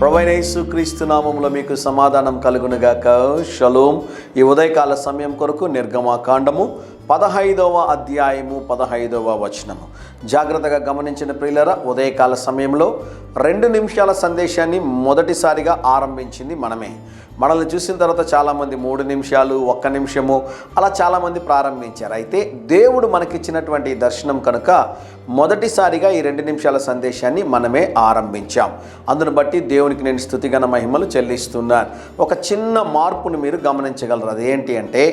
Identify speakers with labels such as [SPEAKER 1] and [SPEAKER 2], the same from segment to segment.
[SPEAKER 1] ప్రభువైన యేసుక్రీస్తు నామములో మీకు సమాధానం కలుగునుగాక. షలోం. ఈ ఉదయకాల సమయం కొరకు నిర్గమకాండము 15వ అధ్యాయము 15వ వచనము జాగ్రత్తగా గమనించిన ప్రియులారా, ఉదయకాల సమయంలో 2 నిమిషాల సందేశాన్ని మొదటిసారిగా ఆరంభించింది మనమే. మనల్ని చూసిన తర్వాత చాలామంది 3 నిమిషాలు, 1 నిమిషము అలా చాలామంది ప్రారంభించారు. అయితే దేవుడు మనకిచ్చినటువంటి దర్శనం కనుక మొదటిసారిగా ఈ 2 నిమిషాల సందేశాన్ని మనమే ఆరంభించాం. అందును బట్టి దేవునికి నేను స్తుతిగణ మహిమలు చెల్లిస్తున్నాను. ఒక చిన్న మార్పును మీరు గమనించగలరు. అదేంటి అంటే,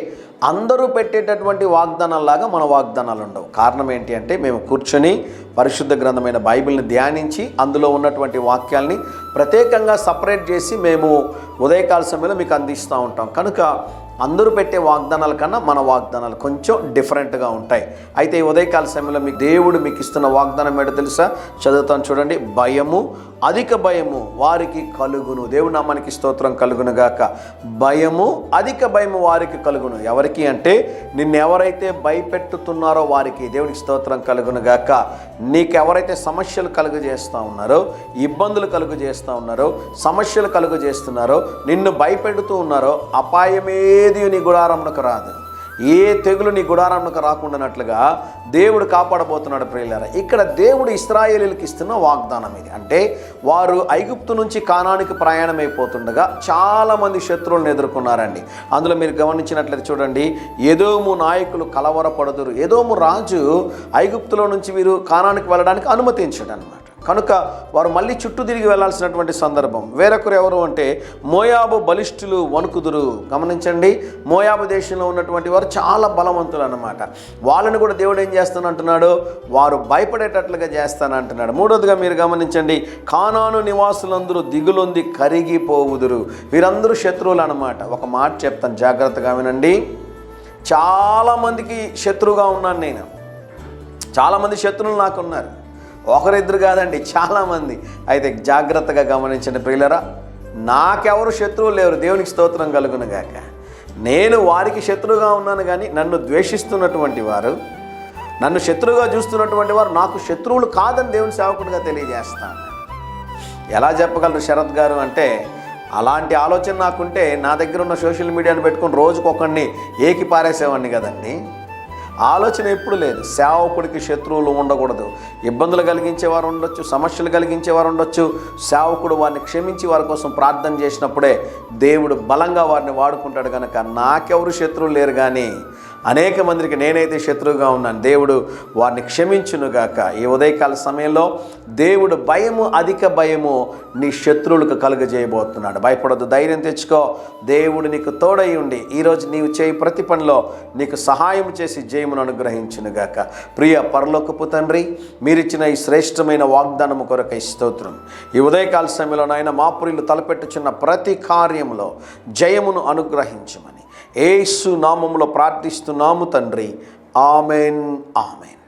[SPEAKER 1] అందరూ పెట్టేటటువంటి వాగ్దానాల్లాగా మన వాగ్దానాలు ఉండవు. కారణం ఏంటి అంటే, మేము కూర్చొని పరిశుద్ధ గ్రంథమైన బైబిల్ని ధ్యానించి అందులో ఉన్నటువంటి వాక్యాల్ని ప్రత్యేకంగా సపరేట్ చేసి మేము ఉదయకాల సమయంలో మీకు అందిస్తూ ఉంటాం. కనుక అందరూ పెట్టే వాగ్దానాల కన్నా మన వాగ్దానాలు కొంచెం డిఫరెంట్గా ఉంటాయి. అయితే ఈ ఉదయకాల సమయంలో మీకు దేవుడు మీకు ఇస్తున్న వాగ్దానం ఏంటో తెలుసా? చదువుతాను చూడండి. భయము, అధిక భయము వారికి కలుగును. దేవుడి నామానికి స్తోత్రం కలుగును గాక. భయము, అధిక భయము వారికి కలుగును. ఎవరికి అంటే, నిన్నెవరైతే భయపెట్టుతున్నారో వారికి. దేవునికి స్తోత్రం కలుగును గాక. నీకు ఎవరైతే సమస్యలు కలుగజేస్తూ ఉన్నారో, ఇబ్బందులు కలుగజేస్తూ ఉన్నారో, సమస్యలు కలుగజేస్తున్నారో, నిన్ను భయపెడుతూ ఉన్నారో, అపాయమేది నీ గుడారంలోకి రాదు. ఏ తెగులు నీ గుడారంలోకి రాకుండానట్లుగా దేవుడు కాపాడబోతున్నాడు ప్రియులారా. ఇక్కడ దేవుడు ఇశ్రాయేలీయులకు ఇస్తున్న వాగ్దానం ఇది. అంటే వారు ఐగుప్తు నుంచి కానానికి ప్రయాణం అయిపోతుండగా చాలామంది శత్రువులను ఎదుర్కొన్నారండి. అందులో మీరు గమనించినట్లయితే చూడండి, ఎదోము నాయకులు కలవరపడుదురు. ఎదోము రాజు ఐగుప్తులో నుంచి వీరు కానానికి వెళ్ళడానికి అనుమతించాడు అన్నమాట. కనుక వారు మళ్ళీ చుట్టూ తిరిగి వెళ్లాల్సినటువంటి సందర్భం. వేరొకరు ఎవరు అంటే, మోయాబు బలిష్ఠులు వణుకుదురు. గమనించండి, మోయాబు దేశంలో ఉన్నటువంటి వారు చాలా బలవంతులు అన్నమాట. వాళ్ళని కూడా దేవుడు ఏం చేస్తానంటున్నాడు? వారు భయపడేటట్లుగా చేస్తానంటున్నాడు. మూడోదిగా మీరు గమనించండి, కానాను నివాసులందరూ దిగులొంది కరిగిపోవుదురు. వీరందరూ శత్రువులు అన్నమాట. ఒక మాట చెప్తాను, జాగ్రత్తగా వినండి. చాలామందికి శత్రువుగా ఉన్నాను నేను. చాలామంది శత్రువులు నాకున్నారు. ఒకరిద్దరు కాదండి, చాలామంది. అయితే జాగ్రత్తగా గమనించండి ప్రియులరా, నాకెవరు శత్రువులు లేరు. దేవునికి స్తోత్రం కలుగును గాక. నేను వారికి శత్రువుగా ఉన్నాను, కానీ నన్ను ద్వేషిస్తున్నటువంటి వారు, నన్ను శత్రువుగా చూస్తున్నటువంటి వారు నాకు శత్రువులు కాదని దేవుని సేవకుడిగా తెలియజేస్తాను. ఎలా చెప్పగలరు శరత్ గారు అంటే, అలాంటి ఆలోచన నాకుంటే నా దగ్గర ఉన్న సోషల్ మీడియాను పెట్టుకుని రోజుకొకడిని ఏకి పారేసేవాడిని కదండి. ఆలోచన ఎప్పుడు లేదు. సేవకుడికి శత్రువులు ఉండకూడదు. ఇబ్బందులు కలిగించేవారు ఉండొచ్చు, సమస్యలు కలిగించేవారు ఉండొచ్చు. సేవకుడు వారిని క్షమించి వారి కోసం ప్రార్థన చేసినప్పుడే దేవుడు బలంగా వారిని వాడుకుంటాడు. కనుక నాకెవరు శత్రువులు లేరు, కానీ అనేక మందికి నేనైతే శత్రువుగా ఉన్నాను. దేవుడు వారిని క్షమించునుగాక. ఈ ఉదయకాల సమయంలో దేవుడు భయము, అధిక భయము నీ శత్రువులకు కలుగజేయబోతున్నాడు. భయపడొద్దు, ధైర్యం తెచ్చుకో. దేవుడు నీకు తోడై ఉండి ఈరోజు నీవు చేయి ప్రతి పనిలో నీకు సహాయం చేసి జయమును అనుగ్రహించునుగాక. ప్రియ పరలోకపు తండ్రి, మీరిచ్చిన ఈ శ్రేష్టమైన వాగ్దానము కొరకై స్తోత్రం. ఈ ఉదయకాల సమయంలో నాయన మా ప్రియులు తలపెట్టుచున్న ప్రతి కార్యములో జయమును అనుగ్రహించమని యేసు నామములో ప్రార్థిస్తున్నాము తండ్రి. Amen, amen.